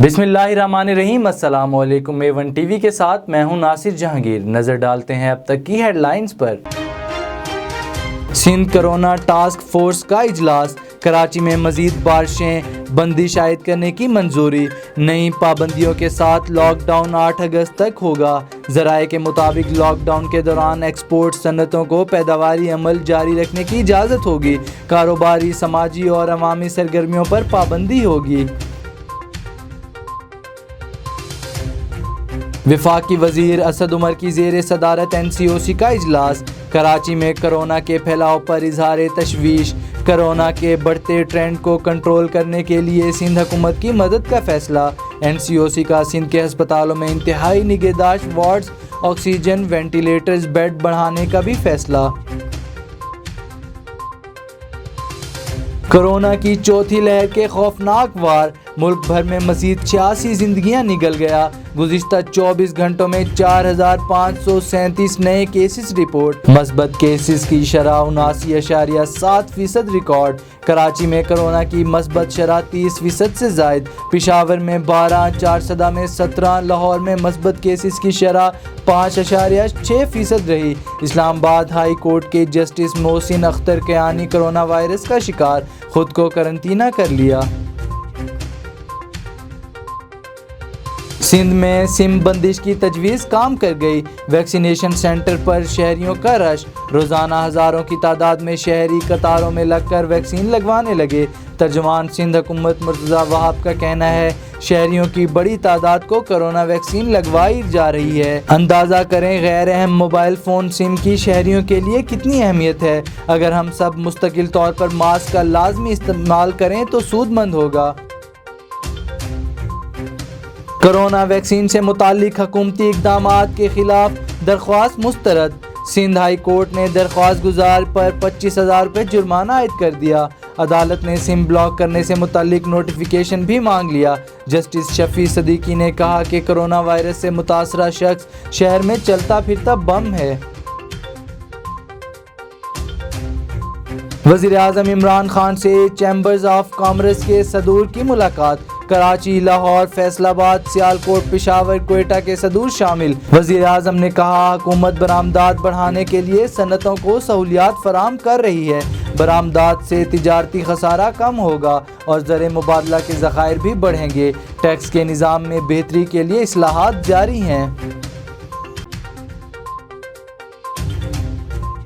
بسم اللہ الرحمن الرحیم۔ السلام علیکم۔ A1 ٹی وی کے ساتھ میں ہوں ناصر جہانگیر۔ نظر ڈالتے ہیں اب تک کی ہیڈ لائنز پر۔ سندھ کرونا ٹاسک فورس کا اجلاس، کراچی میں مزید بارشیں، بندش عائد کرنے کی منظوری، نئی پابندیوں کے ساتھ لاک ڈاؤن 8 اگست تک ہوگا۔ ذرائع کے مطابق لاک ڈاؤن کے دوران ایکسپورٹ صنعتوں کو پیداواری عمل جاری رکھنے کی اجازت ہوگی۔ کاروباری، سماجی اور عوامی سرگرمیوں پر پابندی ہوگی۔ وفاقی وزیر اسد عمر کی زیر صدارت NCOC کا اجلاس، کراچی میں کرونا کے پھیلاؤ پر اظہار تشویش، کرونا کے بڑھتے ٹرینڈ کو کنٹرول کرنے کے لیے سندھ حکومت کی مدد کا فیصلہ۔ NCOC کا سندھ کے ہسپتالوں میں انتہائی نگہداشت وارڈز، آکسیجن وینٹیلیٹرز، بیڈ بڑھانے کا بھی فیصلہ۔ کرونا کی چوتھی لہر کے خوفناک وار، ملک بھر میں مزید 86 زندگیاں نگل گیا۔ گزشتہ 24 گھنٹوں میں 4537 نئے کیسز رپورٹ، مثبت کیسز کی شرح 79.7% ریکارڈ۔ کراچی میں کرونا کی مثبت شرح 30% سے زائد، پشاور میں 12، چارسدہ میں 17، لاہور میں مثبت کیسز کی شرح 5.6% رہی۔ اسلام آباد ہائی کورٹ کے justice Mohsin Akhtar Kayani corona virus کا شکار، خود کو قرنطینہ کر لیا۔ سندھ میں سم بندش کی تجویز کام کر گئی، ویکسینیشن سینٹر پر شہریوں کا رش، روزانہ ہزاروں کی تعداد میں شہری قطاروں میں لگ کر ویکسین لگوانے لگے۔ ترجمان سندھ حکومت مرتضیٰ وہاب کا کہنا ہے، شہریوں کی بڑی تعداد کو کرونا ویکسین لگوائی جا رہی ہے۔ اندازہ کریں غیر اہم موبائل فون سم کی شہریوں کے لیے کتنی اہمیت ہے۔ اگر ہم سب مستقل طور پر ماسک کا لازمی استعمال کریں تو سود مند ہوگا۔ کرونا ویکسین سے متعلق حکومتی اقدامات کے خلاف درخواست مسترد، سندھ ہائی کورٹ نے درخواست گزار پر 25,000 روپے جرمانہ عائد کر دیا۔ عدالت نے سم بلاک کرنے سے متعلق نوٹیفیکیشن بھی مانگ لیا۔ جسٹس شفیع صدیقی نے کہا کہ کرونا وائرس سے متاثرہ شخص شہر میں چلتا پھرتا بم ہے۔ وزیر اعظم عمران خان سے چیمبرز آف کامرس کے صدور کی ملاقات، کراچی، لاہور، فیصل آباد، سیالکوٹ، پشاور، کوئٹہ کے صدور شامل۔ وزیر اعظم نے کہا، حکومت برآمدات بڑھانے کے لیے صنعتوں کو سہولیات فراہم کر رہی ہے۔ برآمدات سے تجارتی خسارہ کم ہوگا اور زر مبادلہ کے ذخائر بھی بڑھیں گے۔ ٹیکس کے نظام میں بہتری کے لیے اصلاحات جاری ہیں۔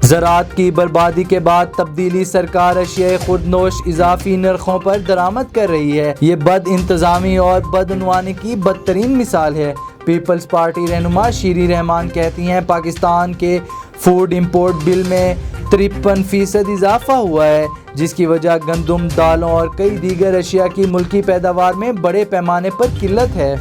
زراعت کی بربادی کے بعد تبدیلی سرکار اشیاء خوردنوش اضافی نرخوں پر درآمد کر رہی ہے۔ یہ بد انتظامی اور بدعنوانی کی بدترین مثال ہے۔ پیپلز پارٹی رہنما شیری رحمان کہتی ہیں، پاکستان کے فوڈ امپورٹ بل میں 53% اضافہ ہوا ہے، جس کی وجہ گندم، دالوں اور کئی دیگر اشیاء کی ملکی پیداوار میں بڑے پیمانے پر قلت ہے۔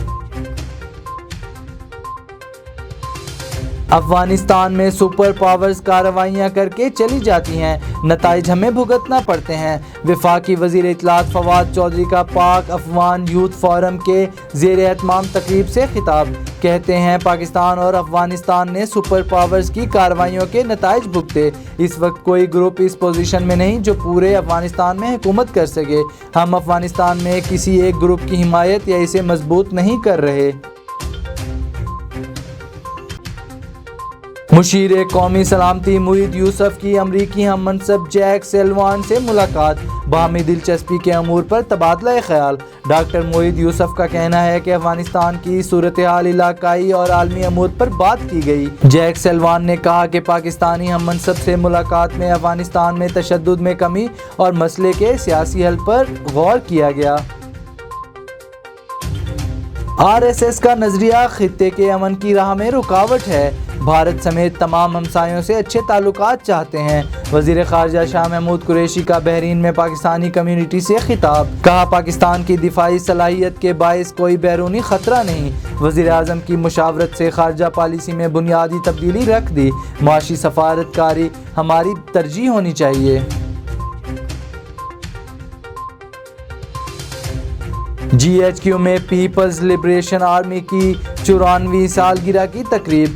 افغانستان میں سپر پاورز کارروائیاں کر کے چلی جاتی ہیں، نتائج ہمیں بھگتنا پڑتے ہیں۔ وفاقی وزیر اطلاعات فواد چودھری کا پاک افغان یوتھ فورم کے زیر اہتمام تقریب سے خطاب، کہتے ہیں پاکستان اور افغانستان نے سپر پاورز کی کارروائیوں کے نتائج بھگتے۔ اس وقت کوئی گروپ اس پوزیشن میں نہیں جو پورے افغانستان میں حکومت کر سکے۔ ہم افغانستان میں کسی ایک گروپ کی حمایت یا اسے مضبوط نہیں کر رہے۔ مشیر قومی سلامتی محمد یوسف کی امریکی ہم منصب جیک سلوان سے ملاقات، باہمی دلچسپی کے امور پر تبادلہ خیال۔ ڈاکٹر محمد یوسف کا کہنا ہے کہ افغانستان کی صورتحال علاقائی اور عالمی امور پر بات کی گئی۔ جیک سلوان نے کہا کہ پاکستانی ہم منصب سے ملاقات میں افغانستان میں تشدد میں کمی اور مسئلے کے سیاسی حل پر غور کیا گیا۔ RSS کا نظریہ خطے کے امن کی راہ میں رکاوٹ ہے، بھارت سمیت تمام ہمسایوں سے اچھے تعلقات چاہتے ہیں۔ وزیر خارجہ شاہ محمود قریشی کا بحرین میں پاکستانی کمیونٹی سے خطاب، کہا پاکستان کی دفاعی صلاحیت کے باعث کوئی بیرونی خطرہ نہیں۔ وزیر اعظم کی مشاورت سے خارجہ پالیسی میں بنیادی تبدیلی رکھ دی، معاشی سفارتکاری ہماری ترجیح ہونی چاہیے۔ GHQ میں پیپلز لبریشن آرمی کی 94ویں سالگرہ کی تقریب،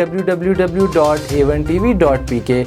www.a1tv.pk।